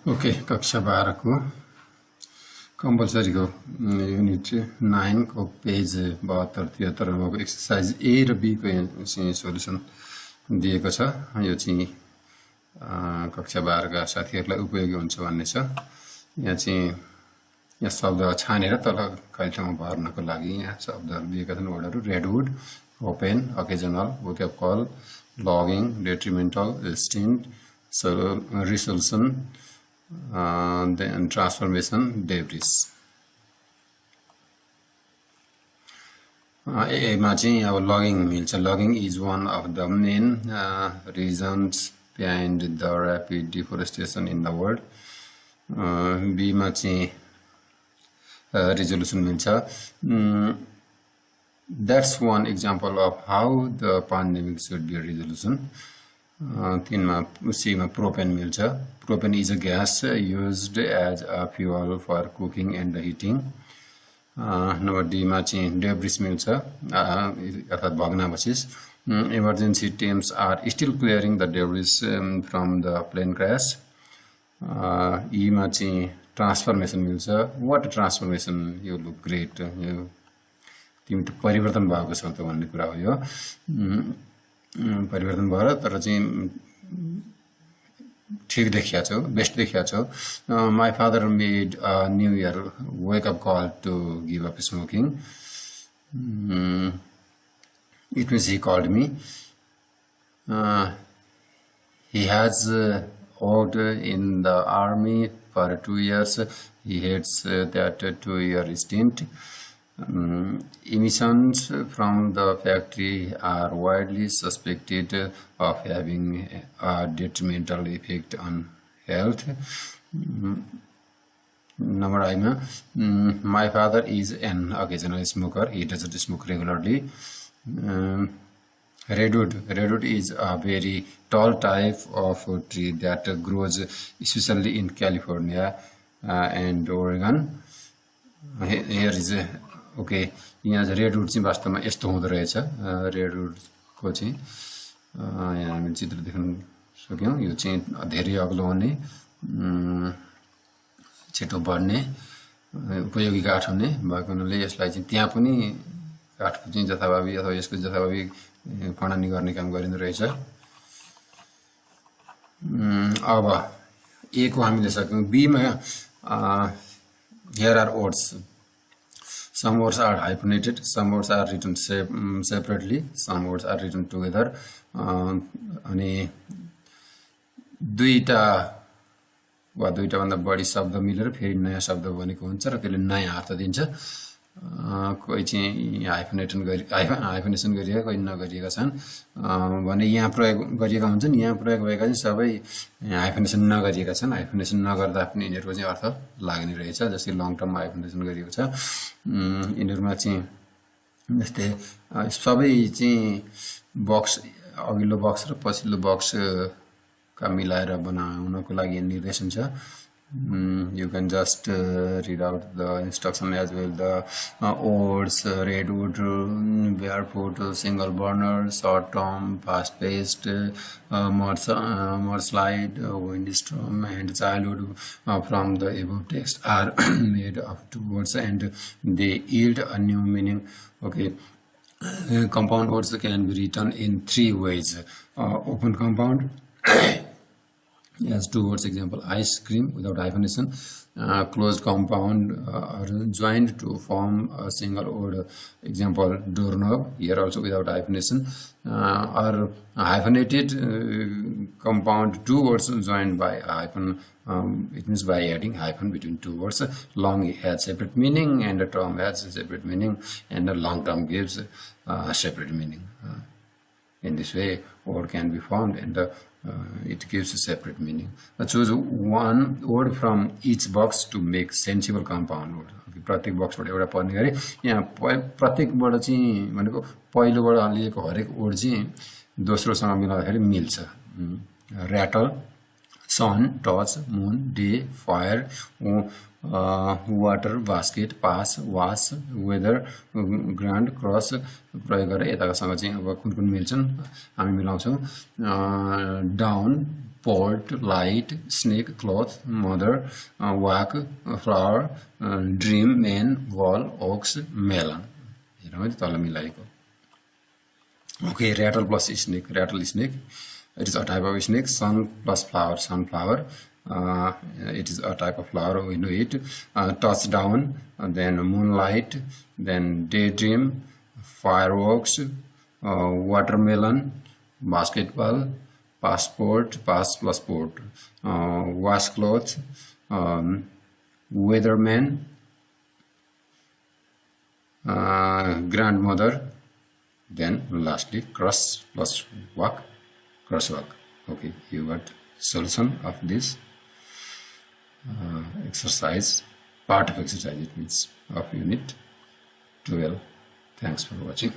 Okay कक्षा 12 को compulsory को यूनिट 9 को पेज 72-73 को एक्सरसाइज ए र बी को चाहिँ सोलुसन दिएको छ। यो चाहिँ कक्षा 12 का साथीहरुलाई उपयोगी हुन्छ भन्ने छ। यहाँ चाहिँ यहाँ शब्द छानेर तल कैलठाउँमा भर्नको लागि यहाँ शब्दहरु दिएका छन्। वर्डहरु redwood, open, occasional, wake up call, logging, detrimental, stint, resolution, then transformation, debris. मा चाहिँ अब लगिङ मिल्छ। Logging is one of the main reasons behind the rapid deforestation in the world. B मा चाहिँ resolution मिल्छ। That's one example of how the pandemic should be a resolution. तीनमा सीमा propane मिल्छ। Propane is a gas used as a fuel for cooking and heating. Number D मा चाहिँ debris मिल्छ अर्थात भग्नावशेष। Emergency teams are still clearing the debris from the plane crash. E मा चाहिँ ट्रान्सफर्मेसन मिल्छ। What transformation, you look great, यो तिमी त परिवर्तन भएको छौ त भन्ने कुरा हो। यो परिवर्तन भएर तर चाहिँ ठीक देखिया छौ, बेस्ट देखिया छौ। My father made a new year wake up call to give up smoking. It means he called me. He has worked in the army for 2 years. He hates that 2-year stint. Emissions from the factory are widely suspected of having a detrimental effect on health. Number I, my father is an occasional smoker. He doesn't smoke regularly. Redwood is a very tall type of tree that grows especially in California and Oregon. Here is a okay यहाँ redwood चाहिँ वास्तवमा यस्तो हुँदो रहेछ। रेडवुडको चाहिँ यहाँ हामी चित्र देख्न सक्यौं। यो चाहिँ धेरै अग्लो हुने, छिटो बढ्ने, उपयोगी काठ हुने भएको हुनाले यसलाई चाहिँ त्यहाँ पनि काठको चाहिँ जथाभावी अथवा यसको जथाभावी खनन गर्ने काम गरिँदो रहेछ। अब ए को हामीले सक्यौं। बी मा here are words. Some words are hyphenated, some words are written separately, some words are written together. अनि दुईटा वा दुईटा भन्दा बढी शब्द मिलेर फेरि नयाँ शब्द बनेको हुन्छ र त्यसले नयाँ अर्थ दिन्छ। कोही चाहिँ हाइफनेसन गरिएका, कोही नगरिएका छन् भने यहाँ प्रयोग गरिएका हुन्छन्। यहाँ प्रयोग भएका चाहिँ सबै हाइफनेसन नगरिएका छन्। हाइफनेसन नगर्दा पनि यिनीहरूको चाहिँ अर्थ लाग्ने रहेछ। जस्तै लङ टर्ममा हाइफनेसन गरिएको छ। यिनीहरूमा चाहिँ जस्तै सबै चाहिँ बक्स, अघिल्लो बक्स र पछिल्लो बक्स का मिलाएर बनाउनको लागि निर्देशन छ। You can just read out the instruction as well. The words redwood, barefoot, single burner, short term, fast paced, mudslide, windstorm, and childhood from the above text are made of 2 words and they yield a new meaning. Okay. Compound words can be written in 3 ways. Open compound as 2 words, example ice cream without hyphenation. Closed compound are joined to form a single word, example doorknob, here also without hyphenation. Or hyphenated compound, 2 words joined by a hyphen. It means by adding hyphen between 2 words. Long has separate meaning and a term has a separate meaning, and a long term gives a separate meaning. In this way, word can be formed and it gives a separate meaning. Choose one word from each box to make sensible compound word. प्रत्येक बक्सबाट एउटा पढ्ने गरे। यहाँ प्रत्येकबाट चाहिँ भनेको पहिलोबाट लिएको हरेक word चाहिँ दोस्रोसँग मिलाउँदाखेरि मिल्छ। Rattle, sun, touch, moon, day, fire, water, basket, pass, vase, weather, grand, cross प्रयोग गरेर यतासँग चाहिँ अब कुन कुन मिल्छन् हामी मिलाउँछौँ। Down, port, light, snake, cloth, mother, walk, flower, dream, man, wall, ox, melon. Okay, rattle plus snake, rattle snake. It is a type of snake. Sun plus flower, sunflower. It is a type of flower, we know it. Touchdown, then moonlight, then daydream, fireworks, watermelon, basketball, passport, pass plus port, washcloth, weatherman, grandmother, then lastly cross plus walk, crosswalk. Okay, you got solution of this exercise, part of exercise, it means of unit 12. Thanks for watching.